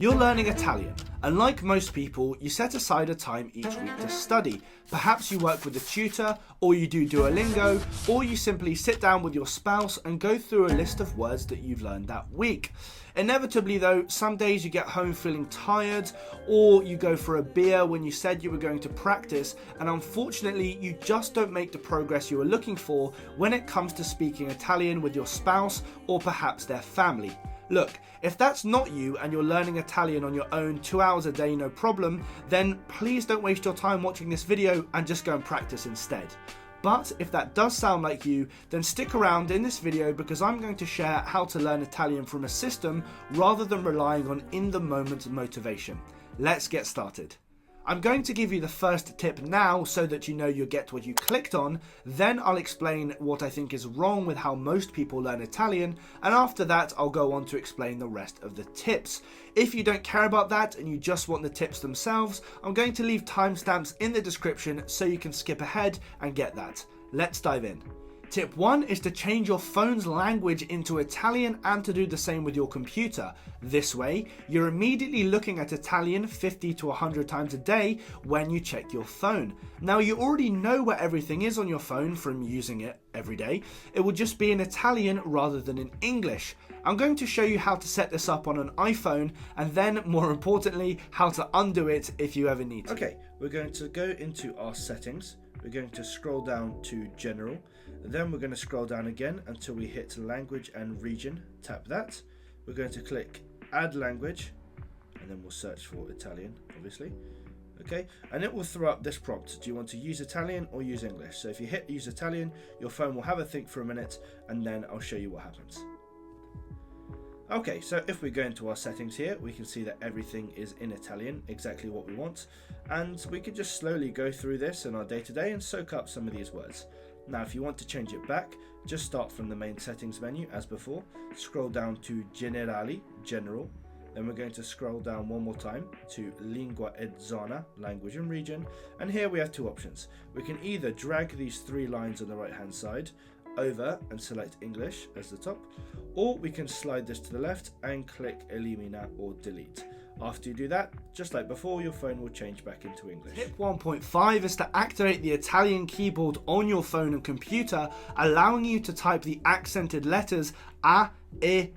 You're learning Italian, and like most people, you set aside a time each week to study. Perhaps you work with a tutor, or you do Duolingo, or you simply sit down with your spouse and go through a list of words that you've learned that week. Inevitably though, some days you get home feeling tired, or you go for a beer when you said you were going to practice, and unfortunately you just don't make the progress you were looking for when it comes to speaking Italian with your spouse or perhaps their family. Look, if that's not you and you're learning Italian on your own 2 hours a day no problem, then please don't waste your time watching this video and just go and practice instead. But if that does sound like you, then stick around in this video because I'm going to share how to learn Italian from a system rather than relying on in-the-moment motivation. Let's get started. I'm going to give you the first tip now so that you know you'll get what you clicked on, then I'll explain what I think is wrong with how most people learn Italian, and after that I'll go on to explain the rest of the tips. If you don't care about that and you just want the tips themselves, I'm going to leave timestamps in the description so you can skip ahead and get that. Let's dive in. Tip 1 is to change your phone's language into Italian and to do the same with your computer. This way, you're immediately looking at Italian 50 to 100 times a day when you check your phone. Now, you already know where everything is on your phone from using it every day. It will just be in Italian rather than in English. I'm going to show you how to set this up on an iPhone and then, more importantly, how to undo it if you ever need to. Okay, we're going to go into our settings. We're going to scroll down to General. Then we're going to scroll down again until we hit Language and Region. Tap that. We're going to click Add Language, and then we'll search for Italian, obviously. Okay, and it will throw up this prompt. Do you want to use Italian or use English? So if you hit Use Italian, your phone will have a think for a minute, and then I'll show you what happens. Okay, so if we go into our settings here, we can see that everything is in Italian, exactly what we want. And we can just slowly go through this in our day-to-day and soak up some of these words. Now, if you want to change it back, just start from the main settings menu as before, scroll down to Generali, General, then we're going to scroll down one more time to Lingua e Zona, Language and Region, and here we have two options. We can either drag these three lines on the right hand side over and select English as the top, or we can slide this to the left and click Elimina or Delete. After you do that, just like before, your phone will change back into English. Tip 1.5 is to activate the Italian keyboard on your phone and computer, allowing you to type the accented letters A, E,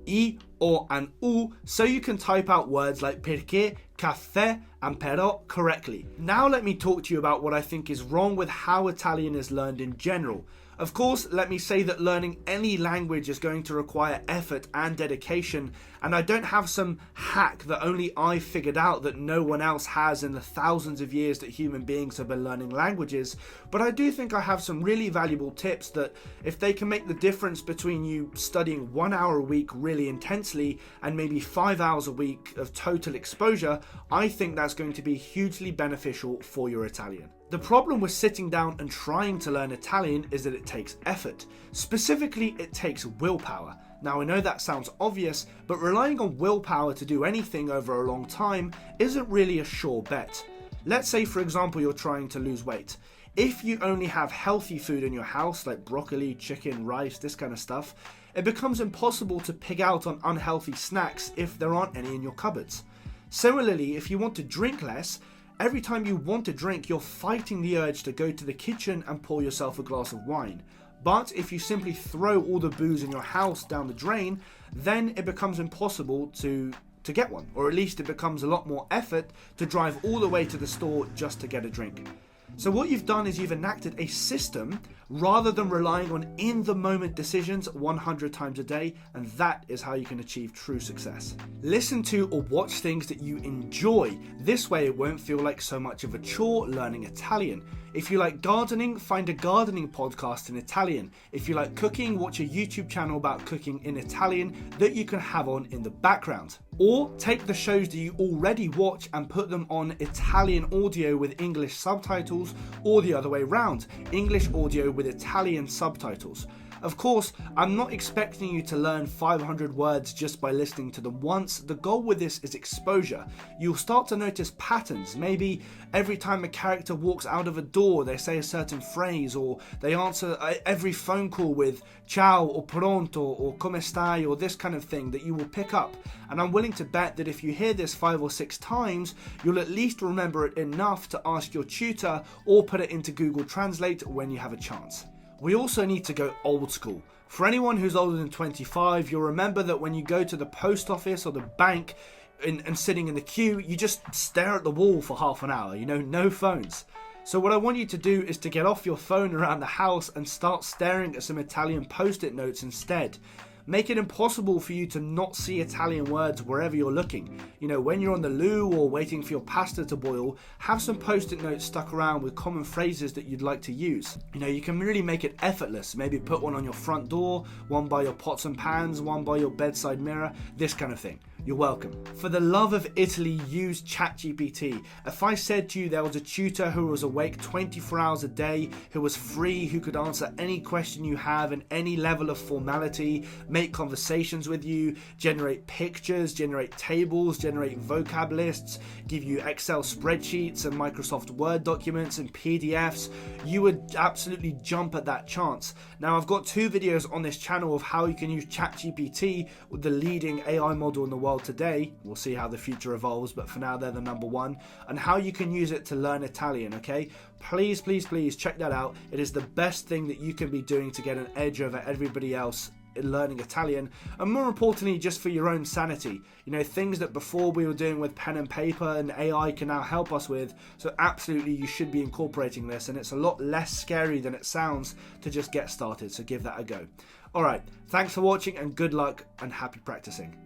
I, or an U, so you can type out words like perché, caffè, and però correctly. Now let me talk to you about what I think is wrong with how Italian is learned in general. Of course, let me say that learning any language is going to require effort and dedication, and I don't have some hack that only I figured out that no one else has in the thousands of years that human beings have been learning languages, but I do think I have some really valuable tips that, if they can make the difference between you studying 1 hour a week really intensely and maybe 5 hours a week of total exposure, I think that's going to be hugely beneficial for your Italian. The problem with sitting down and trying to learn Italian is that it takes effort. Specifically, it takes willpower. Now, I know that sounds obvious, but relying on willpower to do anything over a long time isn't really a sure bet. Let's say, for example, you're trying to lose weight. If you only have healthy food in your house, like broccoli, chicken, rice, this kind of stuff, it becomes impossible to pig out on unhealthy snacks if there aren't any in your cupboards. Similarly, if you want to drink less, every time you want to drink, you're fighting the urge to go to the kitchen and pour yourself a glass of wine. But if you simply throw all the booze in your house down the drain, then it becomes impossible to get one, or at least it becomes a lot more effort to drive all the way to the store just to get a drink. So what you've done is you've enacted a system rather than relying on in-the-moment decisions 100 times a day, and that is how you can achieve true success. Listen to or watch things that you enjoy. This way it won't feel like so much of a chore learning Italian. If you like gardening, find a gardening podcast in Italian. If you like cooking, watch a YouTube channel about cooking in Italian that you can have on in the background. Or take the shows that you already watch and put them on Italian audio with English subtitles, or the other way round, English audio with Italian subtitles. Of course, I'm not expecting you to learn 500 words just by listening to them once. The goal with this is exposure. You'll start to notice patterns. Maybe every time a character walks out of a door, they say a certain phrase, or they answer every phone call with ciao or pronto or come stai or this kind of thing that you will pick up. And I'm willing to bet that if you hear this 5 or 6 times, you'll at least remember it enough to ask your tutor or put it into Google Translate when you have a chance. We also need to go old school. For anyone who's older than 25, you'll remember that when you go to the post office or the bank and sitting in the queue, you just stare at the wall for half an hour, no phones. So what I want you to do is to get off your phone around the house and start staring at some Italian post-it notes instead. Make it impossible for you to not see Italian words wherever you're looking. When you're on the loo or waiting for your pasta to boil, have some post-it notes stuck around with common phrases that you'd like to use. You can really make it effortless. Maybe put one on your front door, one by your pots and pans, one by your bedside mirror, this kind of thing. You're welcome. For the love of Italy, use ChatGPT. If I said to you there was a tutor who was awake 24 hours a day, who was free, who could answer any question you have in any level of formality, make conversations with you, generate pictures, generate tables, generate vocab lists, give you Excel spreadsheets and Microsoft Word documents and PDFs, you would absolutely jump at that chance. Now, I've got 2 videos on this channel of how you can use ChatGPT, with the leading AI model in the world today. We'll see how the future evolves, but for now they're the number one, and how you can use it to learn Italian. Okay, please check that out. It is the best thing that you can be doing to get an edge over everybody else in learning Italian, and more importantly, just for your own sanity. Things that before we were doing with pen and paper and AI can now help us with. So absolutely, you should be incorporating this, and it's a lot less scary than it sounds to just get started. So give that a go. All right, thanks for watching, and good luck and happy practicing.